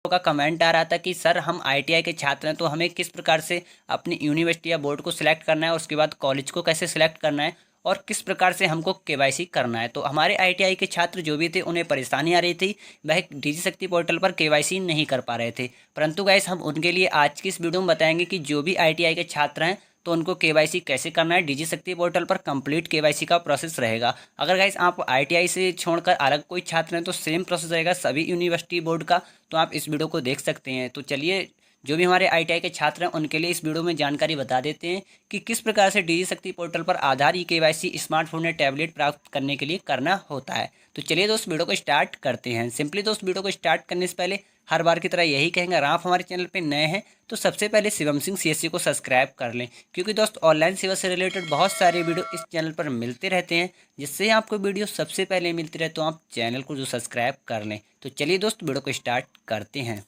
का कमेंट आ रहा था कि सर हम आईटीआई के छात्र हैं तो हमें किस प्रकार से अपनी यूनिवर्सिटी या बोर्ड को सिलेक्ट करना है और उसके बाद कॉलेज को कैसे सिलेक्ट करना है और किस प्रकार से हमको केवाईसी करना है। तो हमारे आईटीआई के छात्र जो भी थे उन्हें परेशानी आ रही थी, वह डीजी शक्ति पोर्टल पर केवाईसी नहीं कर पा रहे थे। परंतु गाइस हम उनके लिए आज की इस वीडियो में बताएंगे कि जो भी आईटीआई के छात्र हैं तो उनको केवाईसी कैसे करना है। डीजी शक्ति पोर्टल पर कंप्लीट केवाईसी का प्रोसेस रहेगा। अगर गाइस आप आईटीआई से छोड़कर अलग कोई छात्र हैं तो सेम प्रोसेस रहेगा सभी यूनिवर्सिटी बोर्ड का, तो आप इस वीडियो को देख सकते हैं। तो चलिए जो भी हमारे आईटीआई के छात्र हैं उनके लिए इस वीडियो में जानकारी बता देते हैं कि किस प्रकार से डीजी शक्ति पोर्टल पर आधार केवाईसी स्मार्टफोन या टैबलेट प्राप्त करने के लिए करना होता है। तो चलिए दोस्त वीडियो को स्टार्ट करते हैं। सिंपली दोस्त वीडियो को स्टार्ट करने से पहले हर बार की तरह यही कहेंगे, अगर आप हमारे चैनल पे नए हैं तो सबसे पहले शिवम सिंह सीएससी को सब्सक्राइब कर लें, क्योंकि दोस्त ऑनलाइन सेवा से रिलेटेड बहुत सारे वीडियो इस चैनल पर मिलते रहते हैं। जिससे आपको वीडियो सबसे पहले मिलती रहे तो आप चैनल को जो सब्सक्राइब कर लें। तो चलिए दोस्त वीडियो को स्टार्ट करते हैं।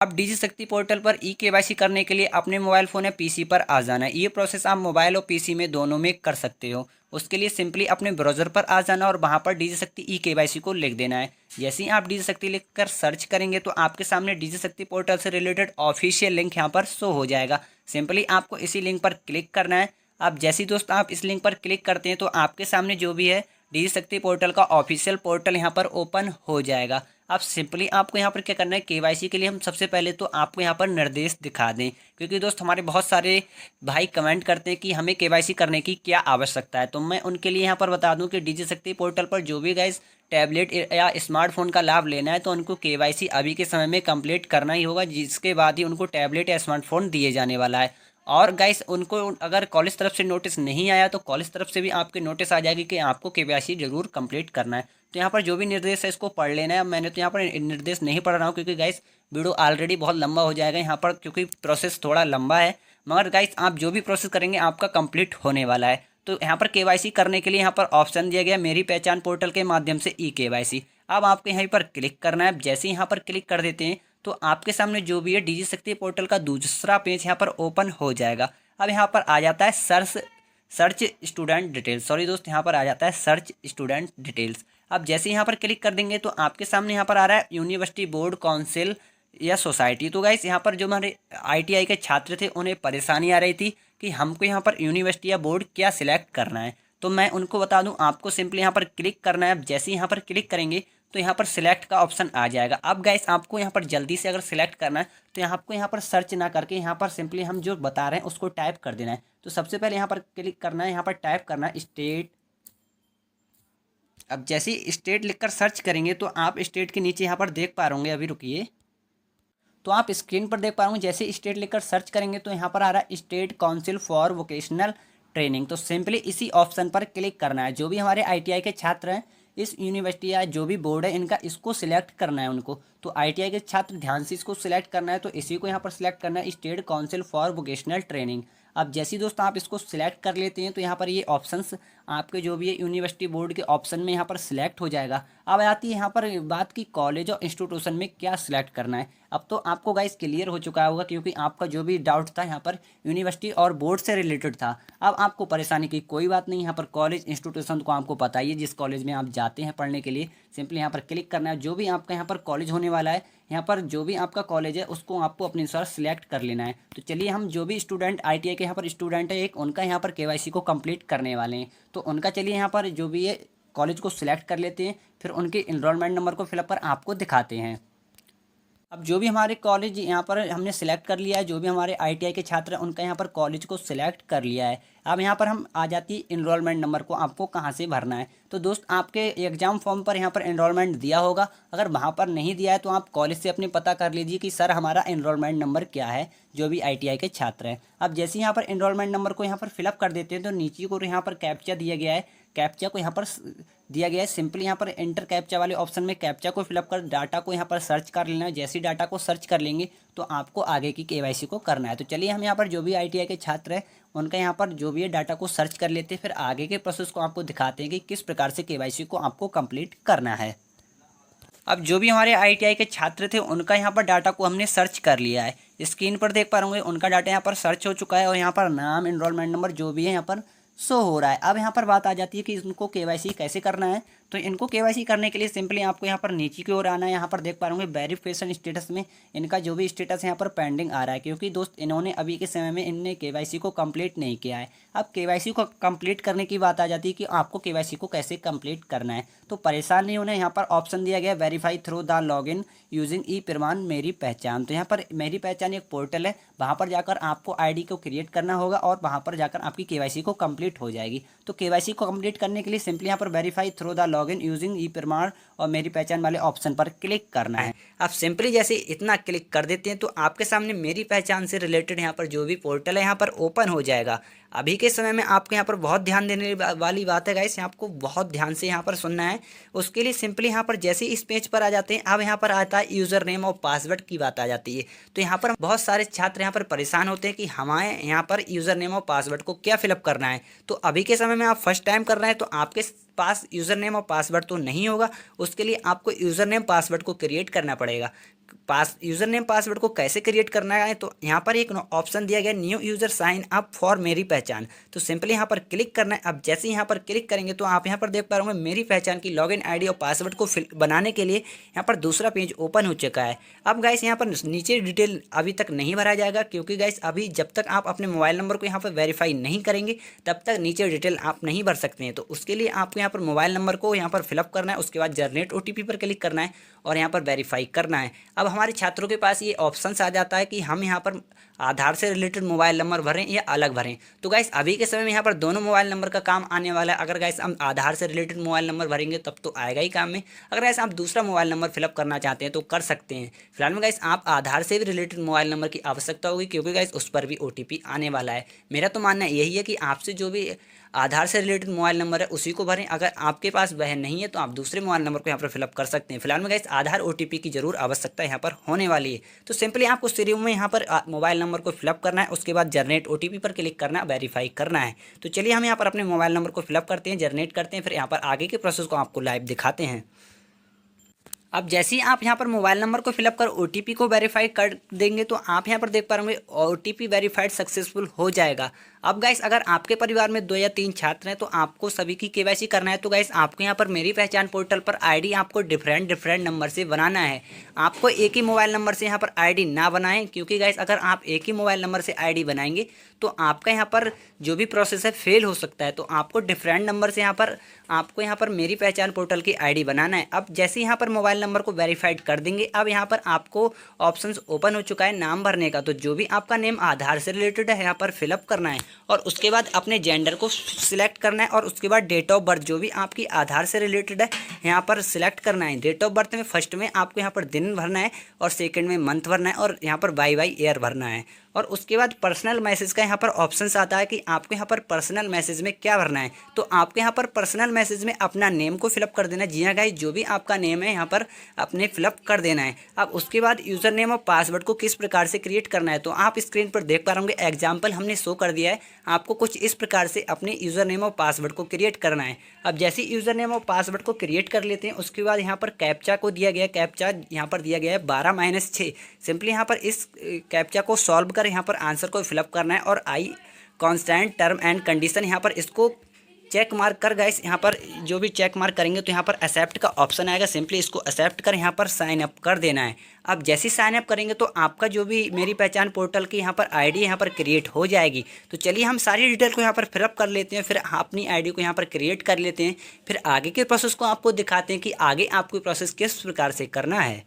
अब डीजी शक्ति पोर्टल पर ई केवाईसी करने के लिए अपने मोबाइल फ़ोन या पीसी पर आ जाना है। ये प्रोसेस आप मोबाइल और पीसी में दोनों में कर सकते हो। उसके लिए सिंपली अपने ब्राउज़र पर आ जाना और वहाँ पर डीजी शक्ति ई केवाईसी को लिख देना है। जैसे ही आप डीजी शक्ति लिख कर सर्च करेंगे तो आपके सामने डीजी शक्ति पोर्टल से रिलेटेड ऑफिशियल लिंक यहाँ पर शो हो जाएगा। सिंपली आपको इसी लिंक पर क्लिक करना है। अब जैसे ही दोस्त आप इस लिंक पर क्लिक करते हैं तो आपके सामने जो भी है डीजी शक्ति पोर्टल का ऑफिशियल पोर्टल यहाँ पर ओपन हो जाएगा। अब सिंपली आपको यहाँ पर क्या करना है, केवाईसी के लिए हम सबसे पहले तो आपको यहाँ पर निर्देश दिखा दें, क्योंकि दोस्त हमारे बहुत सारे भाई कमेंट करते हैं कि हमें केवाईसी करने की क्या आवश्यकता है। तो मैं उनके लिए यहाँ पर बता दूं कि डीजी शक्ति पोर्टल पर जो भी गाइस टैबलेट या स्मार्टफोन का लाभ लेना है तो उनको केवाईसी अभी के समय में कंप्लीट करना ही होगा, जिसके बाद ही उनको टैबलेट या स्मार्टफोन दिए जाने वाला है। और गाइस उनको अगर कॉलेज तरफ से नोटिस नहीं आया तो कॉलेज तरफ से भी आपके नोटिस आ जाएगी कि आपको केवाईसी जरूर कंप्लीट करना है। तो यहाँ पर जो भी निर्देश है इसको पढ़ लेना है। मैंने तो यहाँ पर निर्देश नहीं पढ़ रहा हूँ क्योंकि गाइस वीडियो ऑलरेडी बहुत लंबा हो जाएगा यहाँ पर, क्योंकि प्रोसेस थोड़ा लंबा है। मगर गाइस आप जो भी प्रोसेस करेंगे आपका कंप्लीट होने वाला है। तो यहाँ पर केवाईसी करने के लिए यहाँ पर ऑप्शन दिया गया मेरी पहचान पोर्टल के माध्यम से ई केवाईसी। अब आपको यहाँ पर क्लिक करना है। जैसे यहाँ पर क्लिक कर देते हैं तो आपके सामने जो भी है डीजी शक्ति पोर्टल का दूसरा पेज यहाँ पर ओपन हो जाएगा। अब यहाँ पर आ जाता है सर्च स्टूडेंट डिटेल्स। सॉरी दोस्त, यहाँ पर आ जाता है सर्च स्टूडेंट डिटेल्स। अब जैसे यहाँ पर क्लिक कर देंगे तो आपके सामने यहाँ पर आ रहा है यूनिवर्सिटी बोर्ड काउंसिल या सोसाइटी। तो गाइस यहाँ पर जो हमारे आईटीआई के छात्र थे उन्हें परेशानी आ रही थी कि हमको यहाँ पर यूनिवर्सिटी या बोर्ड क्या सिलेक्ट करना है। तो मैं उनको बता दूं, आपको सिंपली यहाँ पर क्लिक करना है। अब जैसे यहाँ पर क्लिक करेंगे तो यहाँ पर सिलेक्ट का ऑप्शन आ जाएगा। अब गाइस आपको यहाँ पर जल्दी से अगर सिलेक्ट करना है तो यहाँ आपको यहाँ पर सर्च ना करके यहाँ पर सिंपली हम जो बता रहे हैं उसको टाइप कर देना है। तो सबसे पहले यहाँ पर क्लिक करना है, यहाँ पर टाइप करना है स्टेट। अब जैसे ही स्टेट लिखकर सर्च करेंगे तो आप स्टेट के नीचे यहाँ पर देख पा रहे होंगे, अभी रुकिए, तो आप स्क्रीन पर देख पा रहे होंगे जैसे स्टेट लिखकर सर्च करेंगे तो यहाँ पर आ रहा है state council for vocational training. तो सिंपली इसी ऑप्शन पर क्लिक करना है। जो भी हमारे आईटीआई के छात्र हैं इस यूनिवर्सिटी या जो भी बोर्ड है इनका इसको सिलेक्ट करना है उनको। तो आईटीआई के छात्र ध्यान से इसको सिलेक्ट करना है। तो इसी को यहाँ पर सिलेक्ट करना है, state council for vocational training. अब जैसे दोस्त आप इसको सिलेक्ट कर लेते हैं तो यहाँ पर ये ऑप्शंस आपके जो भी है यूनिवर्सिटी बोर्ड के ऑप्शन में यहाँ पर सिलेक्ट हो जाएगा। अब आती है यहाँ पर बात की कॉलेज और इंस्टीट्यूशन में क्या सिलेक्ट करना है। अब तो आपको गाइस क्लियर हो चुका होगा, क्योंकि आपका जो भी डाउट था यहाँ पर यूनिवर्सिटी और बोर्ड से रिलेटेड था। अब आपको परेशानी की कोई बात नहीं। यहाँ पर कॉलेज इंस्टीट्यूशन को आपको पता ही है, जिस कॉलेज में आप जाते हैं पढ़ने के लिए सिंपली यहाँ पर क्लिक करना है। जो भी आपका यहाँ पर कॉलेज होने वाला है, यहाँ पर जो भी आपका कॉलेज है उसको आपको अपने अनुसार सिलेक्ट कर लेना है। तो चलिए हम जो भी स्टूडेंट आईटीआई के यहाँ पर स्टूडेंट है एक, उनका यहाँ पर केवाईसी को कंप्लीट करने वाले हैं। तो उनका चलिए यहाँ पर जो भी है कॉलेज को सिलेक्ट कर लेते हैं, फिर उनके एनरोलमेंट नंबर को फिलअप कर आपको दिखाते हैं। अब जो भी हमारे कॉलेज यहाँ पर हमने सिलेक्ट कर लिया है, जो भी हमारे आईटीआई के छात्र हैं उनका यहाँ पर कॉलेज को सिलेक्ट कर लिया है। अब यहाँ पर हम आ जाती है एनरोलमेंट नंबर को आपको कहाँ से भरना है। तो दोस्त आपके एग्जाम फॉर्म पर यहाँ पर एनरोलमेंट दिया होगा, अगर वहाँ पर नहीं दिया है तो आप कॉलेज से अपने पता कर लीजिए कि सर हमारा एनरोलमेंट नंबर क्या है, जो भी आईटीआई के छात्र हैं। अब जैसे यहाँ पर एनरोलमेंट नंबर को यहाँ पर फिलअप कर देते हैं तो नीचे को यहाँ पर कैप्चा दिया गया है, कैप्चा को यहाँ पर दिया गया है। सिंपली यहाँ पर एंटर कैप्चा वाले ऑप्शन में कैप्चा को फिलअप कर डाटा को यहाँ पर सर्च कर लेना है। जैसे ही डाटा को सर्च कर लेंगे तो आपको आगे की केवाईसी को करना है। तो चलिए हम यहाँ पर जो भी आईटीआई के छात्र हैं उनका यहाँ पर जो भी है डाटा को सर्च कर लेते हैं, फिर आगे के प्रोसेस को आपको दिखाते हैं कि किस प्रकार से केवाईसी को आपको कंप्लीट करना है। अब जो भी हमारे आईटीआई के छात्र थे उनका यहाँ पर डाटा को हमने सर्च कर लिया है। स्क्रीन पर देख पा रहे होंगे उनका डाटा यहाँ पर सर्च हो चुका है और यहाँ पर नाम, एनरोलमेंट नंबर जो भी है यहाँ पर शो हो रहा है। अब यहाँ पर बात आ जाती है कि इनको केवाईसी कैसे करना है। तो इनको केवाईसी करने के लिए सिंपली आपको यहाँ पर नीचे की ओर आना है। यहाँ पर देख पा रहे होंगे वेरिफिकेशन स्टेटस में इनका जो भी स्टेटस है यहाँ पर पेंडिंग आ रहा है, क्योंकि दोस्त इन्होंने अभी के समय में इनने केवाईसी को कंप्लीट नहीं किया है। अब केवाईसी को कंप्लीट करने की बात आ जाती है कि आपको केवाईसी को कैसे कंप्लीट करना है। तो परेशान नहीं होना, यहाँ पर ऑप्शन दिया गया verify through the login using e Pramaan Meri पहचान। तो यहाँ पर मेरी पहचान एक पोर्टल है, वहाँ पर जाकर आपको आईडी को क्रिएट करना होगा और वहाँ पर जाकर आपकी केवाईसी को कंप्लीट हो जाएगी। तो केवाईसी को कंप्लीट करने के लिए सिंपली यहाँ पर verify through the login using e Pramaan और मेरी पहचान वाले ऑप्शन पर क्लिक करना है। आप सिंपली जैसे इतना क्लिक कर देते हैं तो आपके सामने मेरी पहचान से रिलेटेड यहाँ पर जो भी पोर्टल है यहाँ पर ओपन हो जाएगा। अभी के समय में आपको यहाँ पर बहुत ध्यान देने वाली बात है गाइस, आपको बहुत ध्यान से यहाँ पर सुनना है। उसके लिए सिंपली यहाँ पर जैसे इस पेज पर आ जाते हैं, अब यहाँ पर आता है यूज़र नेम और पासवर्ड की बात आ जाती है। तो यहाँ पर बहुत सारे छात्र यहाँ पर परेशान होते हैं कि हमारे यहाँ पर यूज़र नेम और पासवर्ड को क्या फिलअप करना है। तो अभी के समय में आप फर्स्ट टाइम कर रहे हैं तो आपके पास यूज़र नेम और पासवर्ड तो नहीं होगा। उसके लिए आपको यूज़र नेम पासवर्ड को क्रिएट करना पड़ेगा। यूज़र नेम पासवर्ड को कैसे क्रिएट करना है, तो यहाँ पर एक ऑप्शन दिया गया new user sign up for मेरी पहचान। तो सिंपली यहाँ पर क्लिक करना है। अब जैसे यहाँ पर क्लिक करेंगे तो आप यहाँ पर देख पा रहे होंगे मेरी पहचान की लॉगिन आईडी और पासवर्ड को बनाने के लिए यहाँ पर दूसरा पेज ओपन हो चुका है। अब गाइस यहाँ पर नीचे डिटेल अभी तक नहीं भरा जाएगा, क्योंकि गाइस अभी जब तक आप अपने मोबाइल नंबर को यहाँ पर वेरीफाई नहीं करेंगे तब तक नीचे डिटेल आप नहीं भर सकते हैं। तो उसके लिए आपको यहाँ पर मोबाइल नंबर को यहाँ पर फिलअप करना है, उसके बाद जनरेट ओटीपी पर क्लिक करना है और यहाँ पर वेरीफाई करना है। अब हमारे छात्रों के पास ये ऑप्शंस आ जाता है कि हम यहाँ पर आधार से रिलेटेड मोबाइल नंबर भरें या अलग भरें। तो गाइस अभी के समय में यहाँ पर दोनों मोबाइल नंबर का काम आने वाला है। अगर गाइस हम आधार से रिलेटेड मोबाइल नंबर भरेंगे तब तो आएगा ही काम में। अगर गाइस आप दूसरा मोबाइल नंबर फिलअप करना चाहते हैं तो कर सकते हैं। फिलहाल में गाइस आप आधार से भी रिलेटेड मोबाइल नंबर की आवश्यकता होगी, क्योंकि गाइस उस पर भी ओटीपी आने वाला है। मेरा तो मानना यही है कि आपसे जो भी आधार से रिलेटेड मोबाइल नंबर है उसी को भरें। अगर आपके पास वह नहीं है तो आप दूसरे मोबाइल नंबर को यहाँ पर फिलअप कर सकते हैं। फिलहाल में गाइस आधार ओटीपी की जरूर आवश्यकता यहाँ पर होने वाली है। तो सिंपली आपको शुरू में यहाँ पर मोबाइल नंबर को फिलअप करना है, उसके बाद जनरेट ओटीपी पर क्लिक करना है, वेरीफाई करना है। तो चलिए हम यहाँ पर अपने मोबाइल नंबर को फिलअप करते हैं, जनरेट करते हैं, फिर यहाँ पर आगे के प्रोसेस को आपको लाइव दिखाते हैं। अब जैसे ही आप यहाँ पर मोबाइल नंबर को फिलअप कर ओटीपी को वेरीफाई कर देंगे तो आप यहाँ पर देख पा रहे होंगे ओटीपी वेरीफाइड सक्सेसफुल हो जाएगा। अब गाइस अगर आपके परिवार में 2 या 3 छात्र हैं तो आपको सभी की केवाईसी करना है। तो गाइस आपको यहाँ पर मेरी पहचान पोर्टल पर आईडी आपको डिफरेंट नंबर से बनाना है। आपको एक ही मोबाइल नंबर से यहाँ पर आईडी ना बनाएं, क्योंकि गाइस अगर आप एक ही मोबाइल नंबर से आईडी बनाएंगे तो आपका यहाँ पर जो भी प्रोसेस है फेल हो सकता है। तो आपको डिफरेंट नंबर से यहाँ पर मेरी पहचान पोर्टल की आईडी बनाना है। अब जैसे यहाँ पर मोबाइल नंबर को वेरीफाइड कर देंगे, अब यहाँ पर आपको ऑप्शंस ओपन हो चुका है नाम भरने का। तो जो भी आपका नेम आधार से रिलेटेड है यहाँ पर फिलअप करना है और उसके बाद अपने जेंडर को सिलेक्ट करना है और उसके बाद डेट ऑफ बर्थ जो भी आपकी आधार से रिलेटेड है यहाँ पर सिलेक्ट करना है। डेट ऑफ बर्थ में फर्स्ट में आपको यहाँ पर दिन भरना है और सेकंड में मंथ भरना है और यहाँ पर बाई ईयर भरना है। और उसके बाद पर्सनल मैसेज का यहाँ पर ऑप्शंस आता है कि आपको यहाँ पर पर्सनल मैसेज में क्या भरना है। तो आपको यहाँ पर पर्सनल मैसेज में अपना नेम को फिलअप कर देना है। जी हाँ गाइस, जो भी आपका नेम है यहाँ पर अपने फिलअप कर देना है। अब उसके बाद यूज़र नेम और पासवर्ड को किस प्रकार से क्रिएट करना है, तो आप स्क्रीन पर देख पा रहे होंगे एग्जाम्पल हमने शो कर दिया है। आपको कुछ इस प्रकार से अपने यूज़र नेम और पासवर्ड को क्रिएट करना है। अब जैसे यूज़र नेम और पासवर्ड को क्रिएट कर लेते हैं उसके बाद यहाँ पर कैप्चा को दिया गया, कैप्चा यहाँ पर दिया गया है 12-6। सिंपली यहाँ पर इस कैप्चा को सॉल्व कर यहाँ पर आंसर को फिलअप करना है और आई कांस्टेंट टर्म एंड कंडीशन यहाँ पर इसको चेक मार्क कर गाइस यहाँ पर जो भी चेक मार्क करेंगे तो यहाँ पर एक्सेप्ट का ऑप्शन आएगा। सिंपली इसको एक्सेप्ट कर यहाँ पर साइन अप कर देना है। अब जैसे साइन अप करेंगे तो आपका जो भी मेरी पहचान पोर्टल की यहाँ पर आईडी यहाँ पर क्रिएट हो जाएगी। तो चलिए हम सारी डिटेल को यहाँ पर फिलअप कर लेते हैं, फिर अपनी आईडी को यहाँ पर क्रिएट कर लेते हैं, फिर आगे के प्रोसेस को आपको दिखाते हैं कि आगे आपको प्रोसेस किस प्रकार से करना है।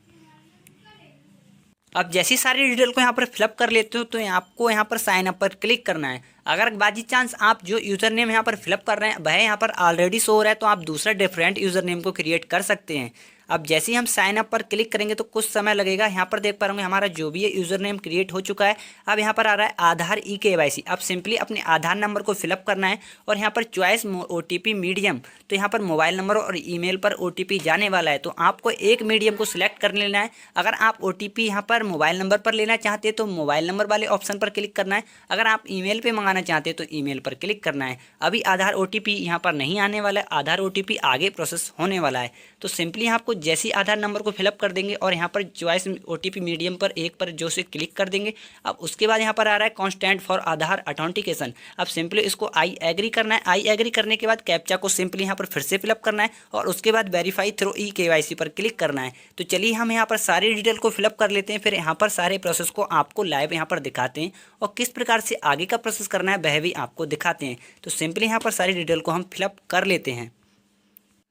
अब जैसी सारी डिटेल को यहाँ पर फिलअप कर लेते हो तो आपको यहाँ पर साइन अप पर क्लिक करना है। अगर बाजी चांस आप जो यूज़र नेम यहाँ पर फिलअप कर रहे हैं वह यहाँ पर ऑलरेडी शो हो रहा है तो आप दूसरा डिफरेंट यूज़र नेम को क्रिएट कर सकते हैं। अब जैसे ही हम साइन अप पर क्लिक करेंगे तो कुछ समय लगेगा। यहाँ पर देख पा रहे होंगे हमारा जो भी है यूज़र नेम क्रिएट हो चुका है। अब यहाँ पर आ रहा है आधार ई-केवाईसी। अब सिंपली अपने आधार नंबर को फिलअप करना है और यहाँ पर चॉइस ओटीपी मीडियम, तो यहाँ पर मोबाइल नंबर और ईमेल पर ओटीपी जाने वाला है। तो आपको एक मीडियम को सिलेक्ट कर लेना है। अगर आप ओटीपी यहाँ पर मोबाइल नंबर पर लेना चाहते हैं तो मोबाइल नंबर वाले ऑप्शन पर क्लिक करना है। अगर आप ईमेल पे मंगाना चाहते हैं तो ईमेल पर क्लिक करना है। अभी आधार ओटीपी यहाँ पर नहीं आने वाला है, आधार ओटीपी आगे प्रोसेस होने वाला है। तो सिंपली आपको जैसे ही आधार नंबर को फिलअप कर देंगे और यहाँ पर चॉइस OTP मीडियम पर एक पर जो से क्लिक कर देंगे। अब उसके बाद यहाँ पर आ रहा है कॉन्स्टेंट फॉर आधार ऑथेंटिकेशन। अब सिंपली इसको आई एग्री करना है। आई एग्री करने के बाद कैप्चा को सिंपली यहाँ पर फिर से फिलअप करना है और उसके बाद वेरीफाई थ्रू eKYC पर क्लिक करना है। तो चलिए हम यहाँ पर सारी डिटेल को फिलअप कर लेते हैं, फिर यहाँ पर सारे प्रोसेस को आपको लाइव यहाँ पर दिखाते हैं और किस प्रकार से आगे का प्रोसेस करना है वह भी आपको दिखाते हैं। तो सिंपली यहाँ पर सारी डिटेल को हम फिलअप कर लेते हैं।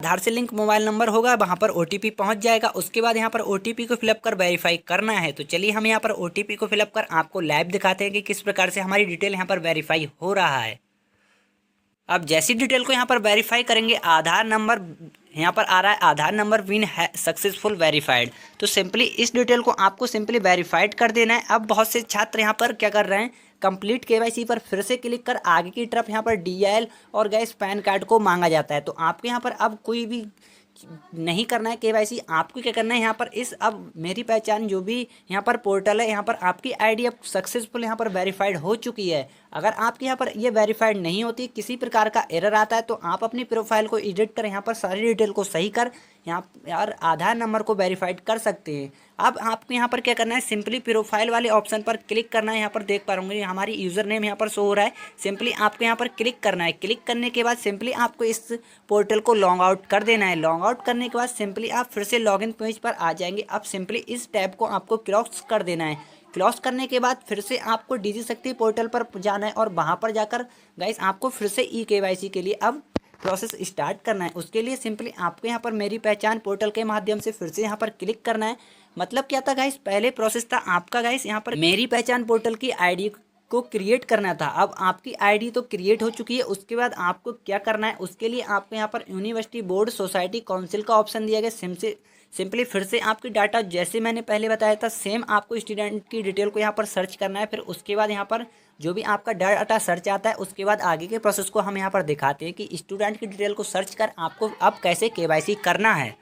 आधार से लिंक मोबाइल नंबर होगा, वहाँ पर OTP पहुँच जाएगा। उसके बाद यहाँ पर OTP को फिलअप कर वेरीफाई करना है। तो चलिए हम यहाँ पर OTP को फिलअप कर आपको लाइव दिखाते हैं कि किस प्रकार से हमारी डिटेल यहाँ पर वेरीफाई हो रहा है। अब जैसी डिटेल को यहाँ पर वेरीफाई करेंगे, आधार नंबर यहाँ पर आ रहा है आधार नंबर विन है सक्सेसफुल वेरीफाइड। तो सिंपली इस डिटेल को आपको सिंपली वेरीफाइड कर देना है। अब बहुत से छात्र यहाँ पर क्या कर रहे हैं, कंप्लीट KYC पर फिर से क्लिक कर आगे की तरफ यहाँ पर DIL और गैस पैन कार्ड को मांगा जाता है। तो आपके यहाँ पर अब कोई भी नहीं करना है KYC, आपको क्या करना है यहाँ पर इस अब मेरी पहचान जो भी यहाँ पर पोर्टल है, यहाँ पर आपकी ID अब सक्सेसफुल यहाँ पर वेरीफाइड हो चुकी है। अगर आपके यहाँ पर ये वेरीफाइड नहीं होती, किसी प्रकार का एरर आता है, तो आप अपनी प्रोफाइल को एडिट कर यहाँ पर सारी डिटेल को सही कर यहाँ यार आधार नंबर को वेरीफाइड कर सकते हैं। अब आपको यहाँ पर क्या करना है, सिंपली प्रोफाइल वाले ऑप्शन पर क्लिक करना है। यहाँ पर देख पा रहे होंगे हमारी यूज़र नेम यहाँ पर शो हो रहा है। सिंपली आपको यहाँ पर क्लिक करना है। क्लिक करने के बाद सिंपली आपको इस पोर्टल को लॉग आउट कर देना है। लॉग आउट करने के बाद सिंपली आप फिर से लॉगिन पेज पर आ जाएंगे। अब सिंपली इस टैब को आपको क्लोज कर देना है। क्लोज करने के बाद फिर से आपको DigiShakti पोर्टल पर जाना है और वहाँ पर जाकर गाइस आपको फिर से eKYC के लिए अब प्रोसेस स्टार्ट करना है। उसके लिए सिंपली आपको यहाँ पर मेरी पहचान पोर्टल के माध्यम से फिर से यहाँ पर क्लिक करना है। मतलब क्या था गाइस, पहले प्रोसेस था आपका गाइस यहाँ पर मेरी पहचान पोर्टल की ID को क्रिएट करना था। अब आपकी ID तो क्रिएट हो चुकी है। उसके बाद आपको क्या करना है, उसके लिए आपको यहाँ पर यूनिवर्सिटी बोर्ड सोसाइटी काउंसिल का ऑप्शन दिया गया। सिंपली फिर से आपकी डाटा जैसे मैंने पहले बताया था सेम आपको स्टूडेंट की डिटेल को यहाँ पर सर्च करना है। फिर उसके बाद यहाँ पर जो भी आपका डाटा सर्च आता है, उसके बाद आगे के प्रोसेस को हम यहाँ पर दिखाते हैं कि स्टूडेंट की डिटेल को सर्च कर आपको अब कैसे KYC करना है।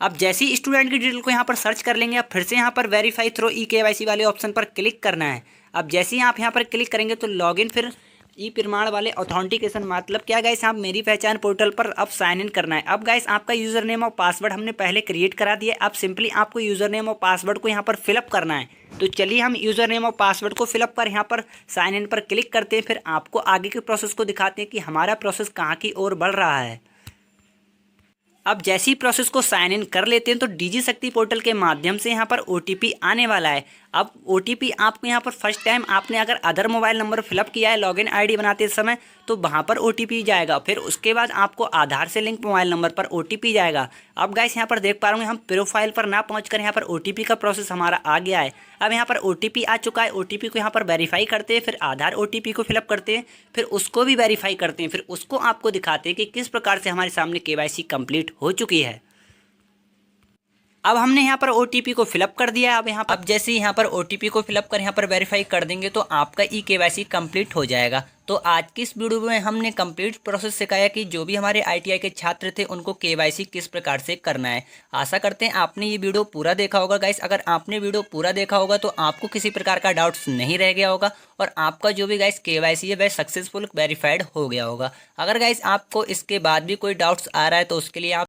अब जैसे ही स्टूडेंट की डिटेल को यहाँ पर सर्च कर लेंगे, अब फिर से यहाँ पर वेरीफाई थ्रू eKYC वाले ऑप्शन पर क्लिक करना है। अब जैसे ही आप यहाँ पर क्लिक करेंगे तो लॉगिन फिर प्रमाण वाले ऑथेंटिकेशन, मतलब क्या गाइस, आप मेरी पहचान पोर्टल पर अब साइन इन करना है। अब गाइस आपका यूज़र नेम और पासवर्ड हमने पहले क्रिएट करा दिया। अब सिंपली आपको यूज़र नेम और पासवर्ड को यहाँ पर फिलअप करना है। तो चलिए हम यूज़र नेम और पासवर्ड को फिलअप कर यहाँ पर साइन इन पर क्लिक करते हैं। फिर आपको आगे के प्रोसेस को दिखाते हैं कि हमारा प्रोसेस कहाँ की ओर बढ़ रहा है। अब जैसे ही प्रोसेस को साइन इन कर लेते हैं तो DigiShakti पोर्टल के माध्यम से यहाँ पर OTP आने वाला है। अब OTP आपको यहाँ पर फर्स्ट टाइम आपने अगर अदर मोबाइल नंबर फिलअप किया है लॉगिन ID बनाते समय तो वहाँ पर OTP जाएगा। फिर उसके बाद आपको आधार से लिंक मोबाइल नंबर पर OTP जाएगा। अब गाइस यहाँ पर देख पा रहे होंगे हम प्रोफाइल पर ना पहुँचकर यहाँ पर OTP का प्रोसेस हमारा आ गया है। अब यहाँ पर OTP आ चुका है। OTP को यहाँ पर वेरीफाई करते हैं, फिर आधार OTP को फिलअप करते हैं, फिर उसको भी वेरीफाई करते हैं, फिर उसको आपको दिखाते हैं कि किस प्रकार से हमारे सामने KYC कंप्लीट हो चुकी है। अब हमने यहाँ पर OTP को फिलअप कर दिया है। अब यहाँ पर जैसे ही यहाँ पर OTP को फिलअप कर यहाँ पर वेरीफाई कर देंगे तो आपका eKYC कंप्लीट हो जाएगा। तो आज की इस वीडियो में हमने कंप्लीट प्रोसेस सिखाया कि जो भी हमारे ITI के छात्र थे उनको KYC किस प्रकार से करना है। आशा करते हैं आपने ये वीडियो पूरा देखा होगा गाइस। अगर आपने वीडियो पूरा देखा होगा तो आपको किसी प्रकार का डाउट्स नहीं रह गया होगा और आपका जो भी गाइस KYC है वह सक्सेसफुल वेरीफाइड हो गया होगा। अगर गाइस आपको इसके बाद भी कोई डाउट्स आ रहा है तो उसके लिए आप